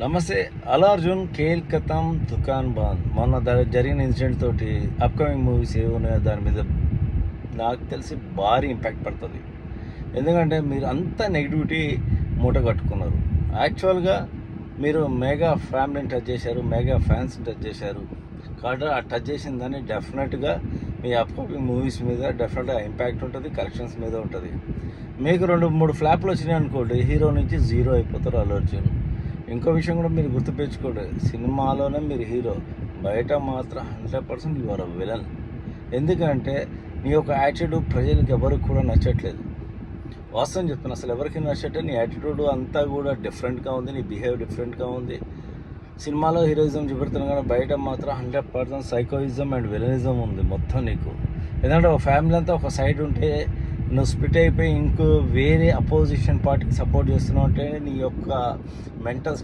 నమస్తే. అల్లు అర్జున్ 'ఖేల్ ఖతం దుకాన్ బంద్' మొన్న జరిగిన ఇన్సిడెంట్ తోటి అప్కమింగ్ మూవీస్ ఏమున్నాయో దాని మీద నాకు తెలిసి భారీ ఇంపాక్ట్ పడుతుంది. ఎందుకంటే మీరు అంతా నెగిటివిటీ మూట కట్టుకున్నారు. యాక్చువల్గా మీరు మెగా ఫ్యామిలీని టచ్ చేశారు, మెగా ఫ్యాన్స్ని టచ్ చేశారు. కాబట్టి ఆ టచ్ చేసిన దాన్ని డెఫినెట్గా మీ అప్కమింగ్ మూవీస్ మీద డెఫినెట్గా ఇంపాక్ట్ ఉంటుంది, కలెక్షన్స్ మీద ఉంటుంది. మీకు 2-3 ఫ్లాప్లు వచ్చినాయి అనుకోండి, హీరో నుంచి జీరో అయిపోతారు అల్లు అర్జున్. ఇంకో విషయం కూడా మీరు గుర్తుపెట్టుకోండి, సినిమాలోనే మీరు హీరో, బయట మాత్రం 100% యు ఆర్ అ విలన్. ఎందుకంటే నీ యొక్క యాటిట్యూడ్ ప్రజలకు ఎవరికి కూడా నచ్చట్లేదు. వాస్తవం చెప్తున్నా, అసలు ఎవరికి నచ్చట్లేదు. నీ యాటిట్యూడ్ అంతా కూడా డిఫరెంట్గా ఉంది, నీ బిహేవ్ డిఫరెంట్గా ఉంది. సినిమాలో హీరోయిజం చూపెడుతున్నాను కానీ బయట మాత్రం 100% సైకోయిజం అండ్ విలనిజం ఉంది మొత్తం నీకు. ఎందుకంటే ఒక ఫ్యామిలీ అంతా ఒక సైడ్ ఉంటే నువ్వు స్ప్లిట్ అయిపోయి ఇంకో వేరే అపోజిషన్ పార్టీకి సపోర్ట్ చేస్తున్నావు అంటే నీ యొక్క మెంటల్